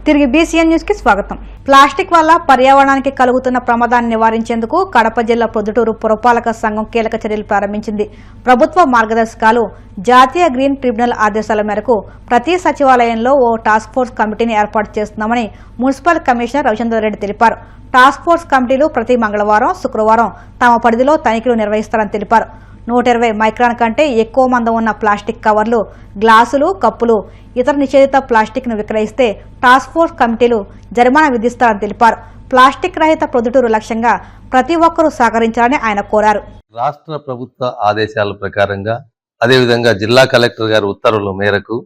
తిరిగి BCN news కి స్వాగతం. ప్లాస్టిక్ వల్ల పర్యావరణానికి కలుగుతున్న ప్రమాదాన్ని నివారించేందుకు కడప జిల్లా ప్రొద్దుటూరు పురపాలక సంఘం కీలక చర్యలు ప్రారంభించింది. ప్రభుత్వ మార్గదర్శకాలు, జాతీయ గ్రీన్ ట్రిబ్యునల్ ఆదేశాల మేరకు ప్రతి సచివాలయంలో ఓ టాస్క్ ఫోర్స్ కమిటీని ఏర్పాటు చేస్తున్నామని మున్సిపల్ కమిషనర్ రవిచంద్ర రెడ్డి తెలిపారు. టాస్క్ ఫోర్స్ కమిటీలు ప్రతి మంగళవారం, శుక్రవారం తమ పరిధిలో తనిఖీలు నిర్వహిస్తారని తెలిపారు. 120 మైక్రాన్ కంటే ఎక్కువ మందం ఉన్న ప్లాస్టిక్ కవర్లు, గ్లాసులు, కప్పులు, ఇతర నిషేధిత ప్లాస్టిక్ ను విక్రయిస్తే టాస్క్ ఫోర్స్ కమిటీలు జరిమానా విధిస్తారని తెలిపారు. ప్లాస్టిక్ రహిత ప్రొద్దుటూరు లక్ష్యంగా ప్రతి ఒక్కరూ సహకరించాలని ఆయన కోరారు. రాష్ట్ర ప్రభుత్వ ఆదేశాల ప్రకారంగా, అదేవిధంగా జిల్లా కలెక్టర్ గారి ఉత్తర్వుల మేరకు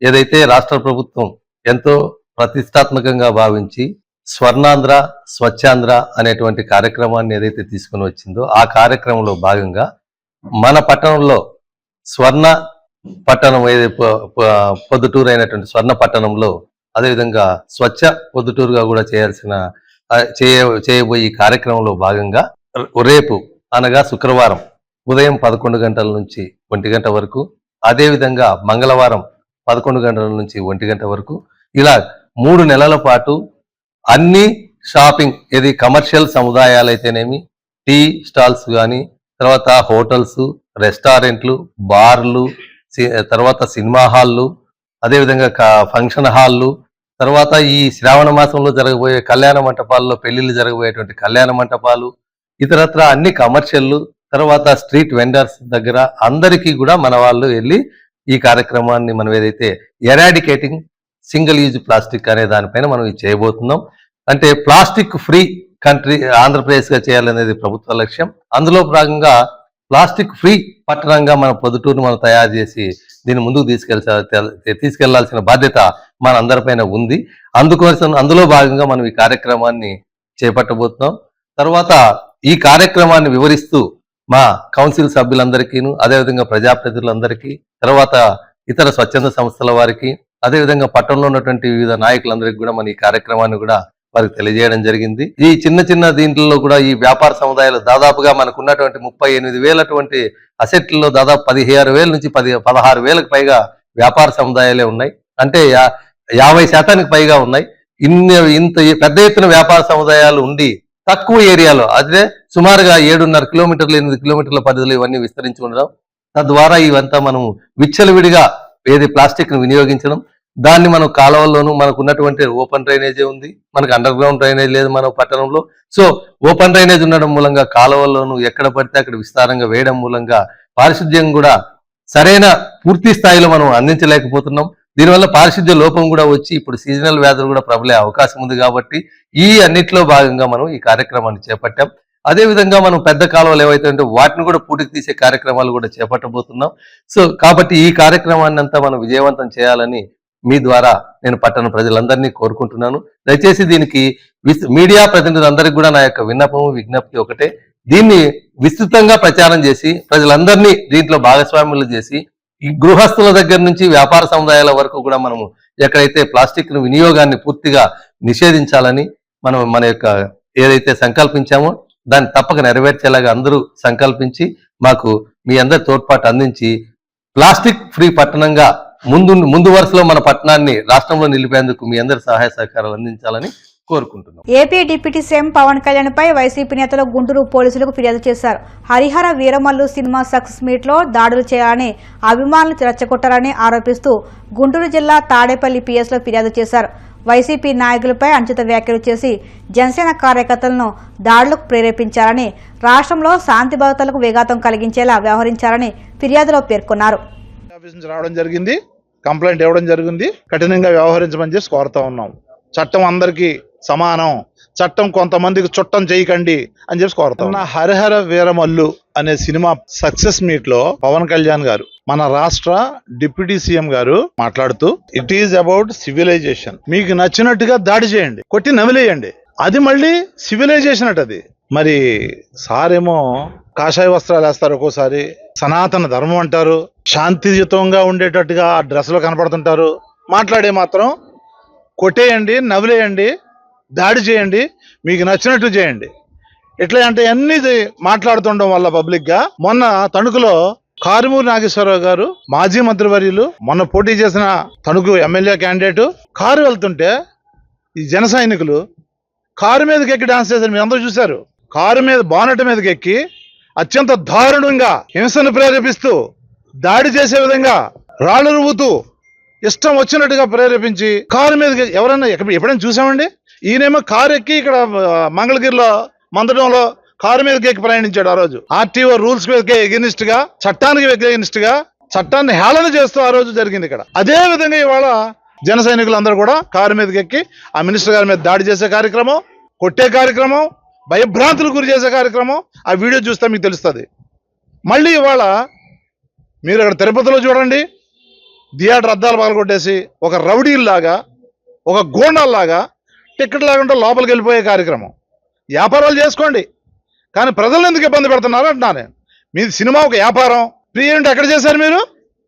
ఏదైతే రాష్ట్ర ప్రభుత్వం ఎంతో ప్రతిష్టాత్మకంగా భావించి స్వర్ణాంధ్ర, స్వచ్ఛాంధ్ర అనేటువంటి కార్యక్రమాన్ని ఏదైతే తీసుకుని వచ్చిందో ఆ కార్యక్రమంలో భాగంగా మన పట్టణంలో స్వర్ణ పట్టణం పొద్దుటూరు అయినటువంటి స్వర్ణ పట్టణంలో అదేవిధంగా స్వచ్ఛ పొద్దుటూరుగా కూడా చేయబోయే ఈ కార్యక్రమంలో భాగంగా రేపు అనగా శుక్రవారం ఉదయం 11 గంటల నుంచి 1 గంట వరకు, అదేవిధంగా మంగళవారం 11 గంటల నుంచి 1 గంట వరకు, ఇలా 3 నెలల పాటు అన్ని షాపింగ్ ఏది కమర్షియల్ సముదాయాలు అయితేనేమి, టీ స్టాల్స్ కానీ, తర్వాత హోటల్స్, రెస్టారెంట్లు, బార్లు, తర్వాత సినిమా హాళ్ళు, అదేవిధంగా ఫంక్షన్ హాళ్ళు, తర్వాత ఈ శ్రావణ మాసంలో జరగబోయే కళ్యాణ మంటపాల్లో పెళ్లిళ్ళు జరగబోయేటువంటి కళ్యాణ మంటపాలు, ఇతరత్ర అన్ని కమర్షియల్, తర్వాత స్ట్రీట్ వెండర్స్ దగ్గర అందరికీ కూడా మన వాళ్ళు వెళ్ళి ఈ కార్యక్రమాన్ని మనం ఏదైతే ఎరాడికేటింగ్ సింగిల్ యూజ్ ప్లాస్టిక్ అనే దానిపైన మనం ఇది చేయబోతున్నాం. అంటే ప్లాస్టిక్ ఫ్రీ కంట్రీ ఆంధ్రప్రదేశ్ గా చేయాలనేది ప్రభుత్వ లక్ష్యం. అందులో భాగంగా ప్లాస్టిక్ ఫ్రీ పట్టణంగా మన పొద్దుటూరును మనం తయారు చేసి దీన్ని ముందుకు తీసుకెళ్లాల్సిన బాధ్యత మన అందరిపైన ఉంది. అందులో భాగంగా మనం ఈ కార్యక్రమాన్ని చేపట్టబోతున్నాం. తర్వాత ఈ కార్యక్రమాన్ని వివరిస్తూ మా కౌన్సిల్ సభ్యులందరికీను, అదేవిధంగా ప్రజాప్రతినిధులందరికీ, తర్వాత ఇతర స్వచ్ఛంద సంస్థల వారికి, అదేవిధంగా పట్టణంలో ఉన్నటువంటి వివిధ నాయకులందరికీ కూడా మన ఈ కార్యక్రమాన్ని కూడా వారికి తెలియజేయడం జరిగింది. ఈ చిన్న దీంట్లో కూడా ఈ వ్యాపార సముదాయాలు దాదాపుగా మనకు ఉన్నటువంటి 38,000 అసెట్లలో దాదాపు 16,000 నుంచి 16,000కు పైగా వ్యాపార సముదాయాలే ఉన్నాయి. అంటే 50% పైగా ఉన్నాయి. ఇంత పెద్ద ఎత్తున వ్యాపార సముదాయాలు ఉండి తక్కువ ఏరియాలో, అదే సుమారుగా 7.5 కిలోమీటర్లు 8 కిలోమీటర్ల పరిధిలో ఇవన్నీ విస్తరించి ఉండడం, తద్వారా ఇవంతా మనం విచ్చలవిడిగా ఏది ప్లాస్టిక్ ను వినియోగించడం, దాన్ని మనం కాలువల్లోనూ మనకు ఉన్నటువంటి ఓపెన్ డ్రైనేజే ఉంది, మనకు అండర్ గ్రౌండ్ డ్రైనేజ్ లేదు మన పట్టణంలో. సో ఓపెన్ డ్రైనేజ్ ఉండడం మూలంగా కాలువల్లోనూ ఎక్కడ పడితే అక్కడ విస్తారంగా వేయడం మూలంగా పారిశుద్ధ్యం కూడా సరైన పూర్తి స్థాయిలో మనం అందించలేకపోతున్నాం. దీనివల్ల పారిశుద్ధ్య లోపం కూడా వచ్చి ఇప్పుడు సీజనల్ వ్యాధులు కూడా ప్రబలే అవకాశం ఉంది. కాబట్టి ఈ అన్నిట్లో భాగంగా మనం ఈ కార్యక్రమాన్ని చేపట్టాం. అదేవిధంగా మనం పెద్ద కాలువలు ఏవైతే ఉంటే వాటిని కూడా పూటికి తీసే కార్యక్రమాలు కూడా చేపట్టబోతున్నాం. సో కాబట్టి ఈ కార్యక్రమాన్ని అంతా మనం విజయవంతం చేయాలని మీ ద్వారా నేను పట్టణ ప్రజలందరినీ కోరుకుంటున్నాను. దయచేసి దీనికి మీడియా ప్రతినిధులందరికీ కూడా నా యొక్క విజ్ఞప్తి ఒకటే, దీన్ని విస్తృతంగా ప్రచారం చేసి ప్రజలందరినీ దీంట్లో భాగస్వాములు చేసి ఈ గృహస్థుల దగ్గర నుంచి వ్యాపార సముదాయాల వరకు కూడా మనము ఎక్కడైతే ప్లాస్టిక్ వినియోగాన్ని పూర్తిగా నిషేధించాలని మనం మన యొక్క ఏదైతే సంకల్పించామో దాన్ని తప్పక నెరవేర్చేలాగా అందరూ సంకల్పించి మాకు మీ అందరి తోడ్పాటు అందించి ప్లాస్టిక్ ఫ్రీ పట్టణంగా ముందు వరుసలో మన పట్టణాన్ని రాష్ట్రంలో నిలిపేందుకు మీ అందరి సహాయ సహకారాలు అందించాలని కోరుకుంటున్నాం. AP deputy CM Pavan Kalyan పై వైసీపీ నేతలు గుంటూరు పోలీసులకు ఫిర్యాదు చేశారు. Harihara Veeramallu cinema success meet లో దాడులు చేయాలని అభిమానులు రెచ్చగొట్టారని ఆరోపిస్తూ గుంటూరు జిల్లా తాడేపల్లి పిఎస్ లో ఫిర్యాదు చేశారు. వైసీపీ నాయకులపై అనుచిత వ్యాఖ్యలు చేసి జనసేన కార్యకర్తలను దాడులకు ప్రేరేపించారని, రాష్ట్రంలో శాంతి భద్రతలకు విఘాతం కలిగించేలా వ్యవహరించారని ఫిర్యాదులో పేర్కొన్నారు. రావడం జరిగింది, కంప్లైంట్ ఇవ్వడం జరిగింది. కఠినంగా వ్యవహరించమని చేసి కోరుతా ఉన్నాం. చట్టం అందరికీ సమానం, చట్టం కొంతమందికి చుట్టం చేయకండి అని చెప్పి కోరుతాం. హరిహర వీరమల్లు అనే సినిమా సక్సెస్ మీట్ లో పవన్ కళ్యాణ్ గారు, మన రాష్ట్ర డిప్యూటీ సీఎం గారు మాట్లాడుతూ, ఇట్ ఈజ్ అబౌట్ సివిలైజేషన్, మీకు నచ్చినట్టుగా దాడి చేయండి, కొట్టి నమిలేయండి, అది మళ్ళీ సివిలైజేషన్ అట. అది మరి సారేమో కాషాయ వస్త్రాలు వేస్తారు, ఒక్కోసారి సనాతన ధర్మం అంటారు, శాంతియుతంగా ఉండేటట్టుగా ఆ డ్రెస్లో కనపడుతుంటారు. మాట్లాడే మాత్రం కొట్టేయండి, నవ్వులేయండి, దాడి చేయండి, మీకు నచ్చినట్టు చేయండి, ఎట్లా అంటే అన్ని మాట్లాడుతుండడం వల్ల పబ్లిక్ గా మొన్న తణుకులో కారుమూరి నాగేశ్వరరావు గారు, మాజీ మంత్రివర్యులు, మొన్న పోటీ చేసిన తణుకు ఎమ్మెల్యే క్యాండిడేట్, కారు వెళ్తుంటే ఈ జన సైనికులు కారు మీదకి ఎక్కి డాన్స్ చేశారు, మీరు అందరూ చూశారు. కారు మీద బానెట్ మీదకి ఎక్కి అత్యంత దారుణంగా హింసను ప్రేరేపిస్తూ దాడి చేసే విధంగా రాళ్ళు రువ్వుతూ ఇష్టం వచ్చినట్టుగా ప్రేరేపించి కారు మీదకి ఎవరైనా ఎప్పుడైనా చూసామండి? ఈయనేమో కారు ఎక్కి ఇక్కడ మంగళగిరిలో మందడంలో కారు మీదకి ఎక్కి ప్రయాణించాడు. ఆ రోజు ఆర్టీఓ రూల్స్ మీదకి ఎగెనిస్ట్ గా, చట్టానికి ఎగెనిస్ట్ గా, చట్టాన్ని హేళన చేస్తూ ఆ రోజు జరిగింది ఇక్కడ. అదే విధంగా ఇవాళ జన సైనికులందరూ కూడా కారు మీదకి ఎక్కి ఆ మినిస్టర్ గారి మీద దాడి చేసే కార్యక్రమం, కొట్టే కార్యక్రమం, భయభ్రాంతులు గురి చేసే కార్యక్రమం ఆ వీడియో చూస్తే మీకు తెలుస్తుంది. మళ్ళీ ఇవాళ మీరు అక్కడ తిరుపతిలో చూడండి, థియేటర్ అద్దాలు పగలగొట్టేసి ఒక రౌడీల్లాగా, ఒక గోండాల్లాగా టికెట్ లేకుండా లోపలికి వెళ్ళిపోయే కార్యక్రమం. వ్యాపారాలు చేసుకోండి, కానీ ప్రజలను ఎందుకు ఇబ్బంది పెడుతున్నారు అంటున్నాను. మీది సినిమా ఒక వ్యాపారం. ప్రీ ఈవెంట్ ఎక్కడ చేశారు మీరు?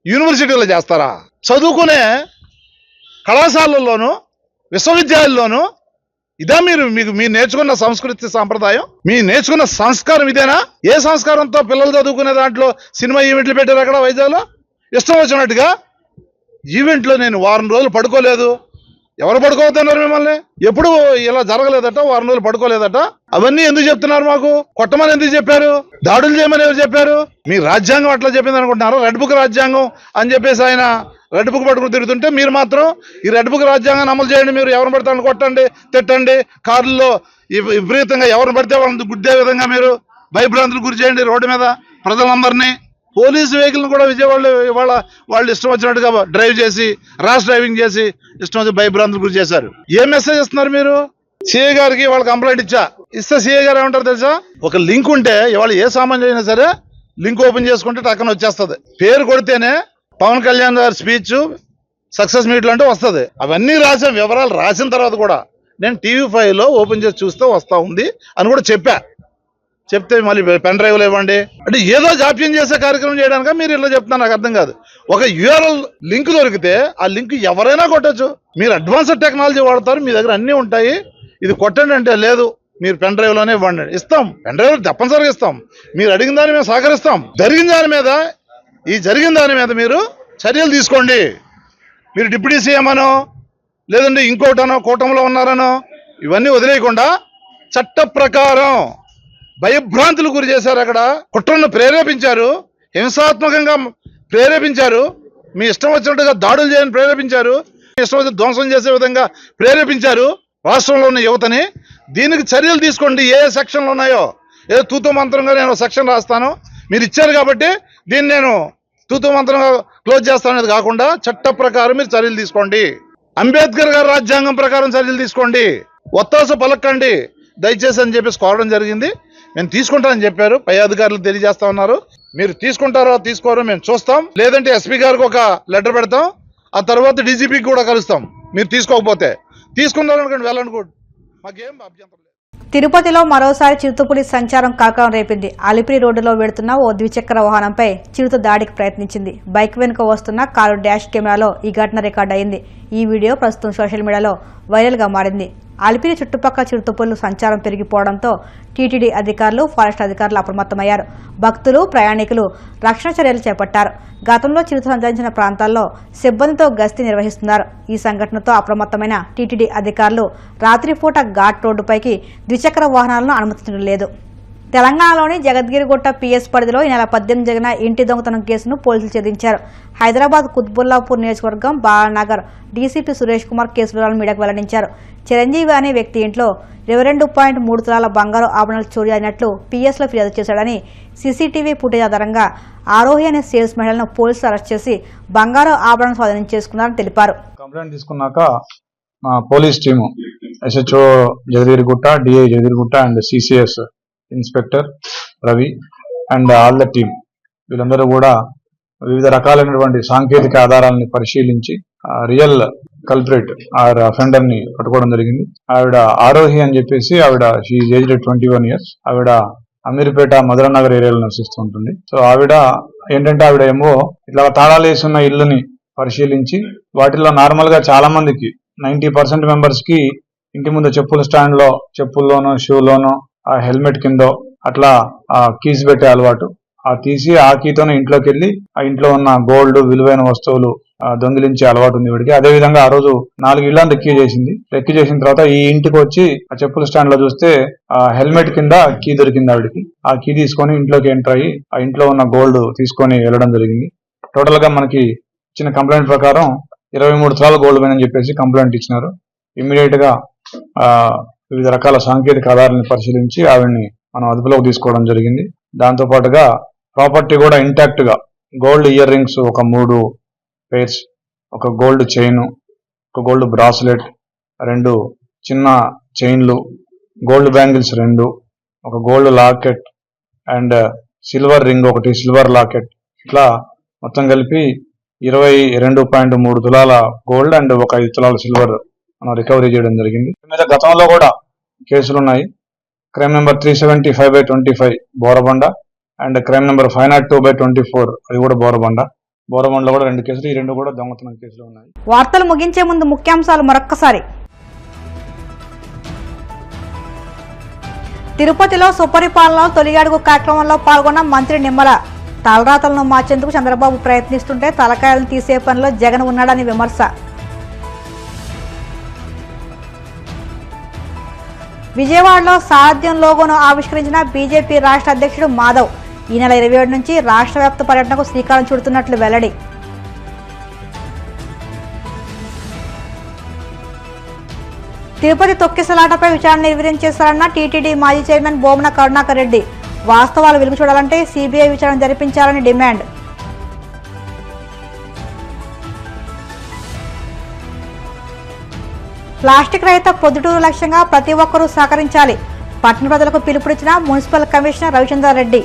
యూనివర్సిటీలో చేస్తారా? చదువుకునే కళాశాలల్లోనూ విశ్వవిద్యాలయాల్లోనూ ఇదా మీరు నేర్చుకున్న సంస్కృతి సాంప్రదాయం, మీరు నేర్చుకున్న సంస్కారం ఇదేనా? ఏ సంస్కారంతో పిల్లలు చదువుకునే దాంట్లో సినిమా ఈవెంట్లు పెట్టారు అక్కడ వైజాగ్లో? ఇష్టం వచ్చినట్టుగా ఈవెంట్లో నేను వారం రోజులు పడుకోలేదు. ఎవరు పడుకోవద్దన్నారు మిమ్మల్ని? ఎప్పుడు ఇలా జరగలేదట, వారం రోజులు పడుకోలేదట. అవన్నీ ఎందుకు చెప్తున్నారు? మాకు కొట్టమని ఎందుకు చెప్పారు? దాడులు చేయమని ఎవరు చెప్పారు? మీ రాజ్యాంగం అట్లా చెప్పింది అనుకుంటున్నారు. రెడ్ బుక్ రాజ్యాంగం అని చెప్పేసి ఆయన రెడ్ బుక్ పట్టుకుని తిరుగుతుంటే మీరు మాత్రం ఈ రెడ్ బుక్ రాజ్యాంగాన్ని అమలు చేయండి, మీరు ఎవరిని పడితే వాళ్ళని కొట్టండి, తిట్టండి, కార్లలో విపరీతంగా ఎవరిని పడితే వాళ్ళని గుద్దే విధంగా మీరు భయభ్రాంతులు గురి చేయండి రోడ్డు మీద ప్రజలందరినీ. పోలీసు వెహికల్ని కూడా విజయవాడలో ఇవాళ వాళ్ళు ఇష్టం వచ్చినట్టుగా డ్రైవ్ చేసి, ర్యాష్ డ్రైవింగ్ చేసి ఇష్టం వచ్చి భయభ్రాంతులు గురి చేశారు. ఏం మెసేజ్ ఇస్తున్నారు మీరు? సిఐ గారికి వాళ్ళు కంప్లైంట్ ఇస్తే సిఐ గారు ఏమంటారు తెలుసా? ఒక లింక్ ఉంటే ఇవాళ ఏ సామాన్యం అయినా సరే లింక్ ఓపెన్ చేసుకుంటే టక్కన వచ్చేస్తుంది. పేరు కొడితేనే పవన్ కళ్యాణ్ గారి స్పీచ్ సక్సెస్ మీట్లు అంటే వస్తుంది. అవన్నీ రాసాం, వివరాలు రాసిన తర్వాత కూడా నేను TV5లో ఓపెన్ చేసి చూస్తే వస్తూ ఉంది అని కూడా చెప్తే మళ్ళీ పెన్ డ్రైవ్లు ఇవ్వండి అంటే ఏదో జాప్యం చేసే కార్యక్రమం చేయడానికి మీరు ఇలా చెప్తున్నారు. నాకు అర్థం కాదు. ఒక URL లింక్ దొరికితే ఆ లింక్ ఎవరైనా కొట్టచ్చు. మీరు అడ్వాన్స్డ్ టెక్నాలజీ వాడతారు, మీ దగ్గర అన్నీ ఉంటాయి, ఇది కొట్టండి అంటే లేదు, మీరు పెన్ డ్రైవ్లోనే ఇవ్వండి. ఇస్తాం, పెన్ డ్రైవ్ తప్పనిసరిగా ఇస్తాం. మీరు అడిగిన దాని మీద సహకరిస్తాం. జరిగిన దాని మీద మీరు చర్యలు తీసుకోండి. మీరు డిప్యూటీ సీఎం అనో లేదంటే ఇంకోటనో కూటమిలో ఉన్నారనో ఇవన్నీ వదిలేయకుండా చట్ట ప్రకారం భయభ్రాంతులు గురి చేశారు. అక్కడ కుట్రను ప్రేరేపించారు, హింసాత్మకంగా ప్రేరేపించారు, మీ ఇష్టం వచ్చినట్టుగా దాడులు చేయని ప్రేరేపించారు, మీ ఇష్టం వచ్చి ధ్వంసం చేసే విధంగా ప్రేరేపించారు రాష్ట్రంలో ఉన్న యువతని. దీనికి చర్యలు తీసుకోండి. ఏ సెక్షన్లు ఉన్నాయో ఏదో తూతూ మంత్రంగా నేను సెక్షన్ రాస్తాను, మీరు ఇచ్చారు కాబట్టి దీన్ని నేను తూతూ మంత్రంగా క్లోజ్ చేస్తాననేది కాకుండా చట్ట ప్రకారం మీరు చర్యలు తీసుకోండి. అంబేద్కర్ గారి రాజ్యాంగం ప్రకారం చర్యలు తీసుకోండి. ఒత్తాస పలకండి దయచేసి అని చెప్పేసి కోరడం జరిగింది. మేము తీసుకుంటామని చెప్పారు, పై అధికారులు తెలియజేస్తా ఉన్నారు. మీరు తీసుకుంటారో తీసుకోరో మేము చూస్తాం. లేదంటే SP గారికి ఒక లెటర్ పెడతాం, ఆ తర్వాత DGPకి కూడా కలుస్తాం. మీరు తీసుకోకపోతే తీసుకున్నారనుకోండి, వెళ్ళనుకోండి, మాకేం అభ్యంతరం లేదు. తిరుపతిలో మరోసారి చిరుతపులి సంచారం కలకలం రేపింది. అలిపిరి రోడ్డులో వెడుతున్న ఓ ద్విచక్ర వాహనంపై చిరుత దాడికి ప్రయత్నించింది. బైక్ వెనుక వస్తున్న కారు డాష్ కెమెరాలో ఈ ఘటన రికార్డ్ అయింది. ఈ వీడియో ప్రస్తుతం సోషల్ మీడియాలో వైరల్గా మారింది. అలిపిరి చుట్టుపక్కల చిరుతపులుల సంచారం పెరిగిపోవడంతో టీటీడీ అధికారులు, ఫారెస్ట్ అధికారులు అప్రమత్తమయ్యారు. భక్తులు, ప్రయాణికులు రక్షణ చర్యలు చేపట్టారు. గతంలో చిరుత సంచరించిన ప్రాంతాల్లో సిబ్బందితో గస్తీ నిర్వహిస్తున్నారు. ఈ సంఘటనతో అప్రమత్తమైన టీటీడీ అధికారులు రాత్రిపూట ఘాట్ రోడ్డుపైకి ద్విచక్ర వాహనాలను అనుమతించడం లేదు. తెలంగాణలోని జగద్గిరిగుట్ట PS పరిధిలో ఈ నెల 18 జరిగిన ఇంటి దొంగతనం కేసును పోలీసులు ఛేదించారు. హైదరాబాద్ కుత్బుల్లాపూర్ నియోజకవర్గం బాలానగర్ డీసీపీ సురేష్ కుమార్ కేసు వివరాలను మీడియాకు వెల్లడించారు. చిరంజీవి అనే వ్యక్తి ఇంట్లో 22.3 తులాల బంగారు ఆభరణాలు చోరీ అయినట్లు PS లో ఫిర్యాదు చేశాడని, CCTV ఫుటేజ్ ఆధారంగా ఆరోహి అనే సేల్స్ మహిళను పోలీసులు అరెస్ట్ చేసి బంగారు ఆభరణాలు స్వాధీనం చేసుకున్నారని తెలిపారు. కంప్లైంట్ తీసుకున్నాక మా police team SHO Jagadgirigutta, DI Jagadgirigutta and CCS inspector Ravi and all the team వీళ్ళందరూ కూడా వివిధ రకాలైనటువంటి సాంకేతిక ఆధారాలని పరిశీలించి రియల్ కల్ప్రిట్ ఆర్ అఫెండర్ ని పట్టుకోవడం జరిగింది. ఆవిడ ఆరోహి అని చెప్పేసి ఆవిడ షీ ఏజ్డ్ 21 years. ఆవిడ అమీర్పేట మధురనగర్ ఏరియాలో నివసిస్తూ ఉంటుంది. సో ఆవిడ ఏంటంటే ఆవిడ ఏమో ఇట్లా తాళాలు వేసున్న ఇల్లుని పరిశీలించి వాటిలో నార్మల్ గా చాలా మందికి 90% మెంబర్స్ కి ఇంటి ముందు చెప్పుల స్టాండ్ లో చెప్పుల్లోనో షూలోనో ఆ హెల్మెట్ కింద అట్లా కీస్ పెట్టే అలవాటు. ఆ తీసి ఆ కీతోనే ఇంట్లోకి వెళ్ళి ఆ ఇంట్లో ఉన్న గోల్డ్, విలువైన వస్తువులు దొంగిలించే అలవాటు ఉంది వీడికి. అదే విధంగా ఆ రోజు 4 ఇళ్లను రెక్కి చేసింది. రెక్కి చేసిన తర్వాత ఈ ఇంటికి వచ్చి ఆ చెప్పుల స్టాండ్ లో చూస్తే ఆ హెల్మెట్ కింద కీ దొరికింది ఆవిడకి. ఆ కీ తీసుకొని ఇంట్లోకి ఎంటర్ అయ్యి ఆ ఇంట్లో ఉన్న గోల్డ్ తీసుకొని వెళ్ళడం జరిగింది. టోటల్ గా మనకి ఇచ్చిన కంప్లైంట్ ప్రకారం 23 తులాల గోల్డ్ పోయిందని చెప్పేసి కంప్లైంట్ ఇచ్చినారు. ఇమ్మీడియట్ గా వివిధ రకాల సాంకేతిక ఆధారాలను పరిశీలించి ఆవిడ్ని మనం అదుపులోకి తీసుకోవడం జరిగింది. దాంతో పాటుగా ప్రాపర్టీ కూడా ఇంటాక్ట్ గా గోల్డ్ ఇయర్ రింగ్స్ ఒక 3 పేర్స్, ఒక గోల్డ్ చైన్, ఒక గోల్డ్ బ్రాస్లెట్, 2 చిన్న చైన్లు, గోల్డ్ బ్యాంగిల్స్ 2, ఒక gold locket and silver ring ఒకటి, సిల్వర్ లాకెట్, ఇట్లా మొత్తం కలిపి 22.3 తులాల గోల్డ్ అండ్ ఒక 5 తులాల సిల్వర్ మనం రికవరీ చేయడం జరిగింది. మీద గతంలో కూడా కేసులు ఉన్నాయి. Crime number 375/25 Borabanda and crime number 502/24 అది కూడా బోరబండలో కూడా 2 కేసులు. ఈ 2 కూడా దొంగతనం కేసులు ఉన్నాయి. వార్తలు ముగించే ముందు ముఖ్యాంశాలు మరొక్కసారి. తిరుపతిలో సుపరిపాలనలో తొలి అడుగు కార్యక్రమంలో పాల్గొన్న మంత్రి నిమ్మల. తలరాతలను మార్చేందుకు చంద్రబాబు ప్రయత్నిస్తుంటే తలకాయలను తీసే పనిలో జగన్ ఉన్నాడని విమర్శ. విజయవాడలో సాధ్యం లోగోను ఆవిష్కరించిన బీజేపీ రాష్ట్ర అధ్యక్షుడు మాధవ్. ఈ నెల 27 నుంచి రాష్ట్ర వ్యాప్త పర్యటనకు శ్రీకారం చుడుతున్నట్లు వెల్లడి. తిరుపతి తొక్కిసలాటపై విచారణ నిర్వహించేశారన్న టీటీడీ మాజీ చైర్మన్ బోమన కరుణాకర్ రెడ్డి. వాస్తవాలు వెలుగు చూడాలంటే సీబీఐ విచారణ జరిపించాలని డిమాండ్. ప్లాస్టిక్ రహిత పొద్దుటూరు లక్ష్యంగా ప్రతి ఒక్కరూ సహకరించాలి. పట్టణ ప్రజలకు పిలుపునిచ్చిన మున్సిపల్ కమిషనర్ రవిచంద్రారెడ్డి.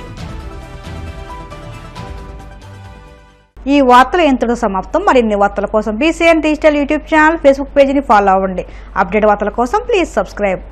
ఈ వార్తలు ఎంతలో సమాప్తం. మరిన్ని వార్తల కోసం BCN digital YouTube channel, Facebook పేజీని ఫాలో అవ్వండి. అప్డేట్ వార్తల కోసం ప్లీజ్ సబ్స్క్రైబ్.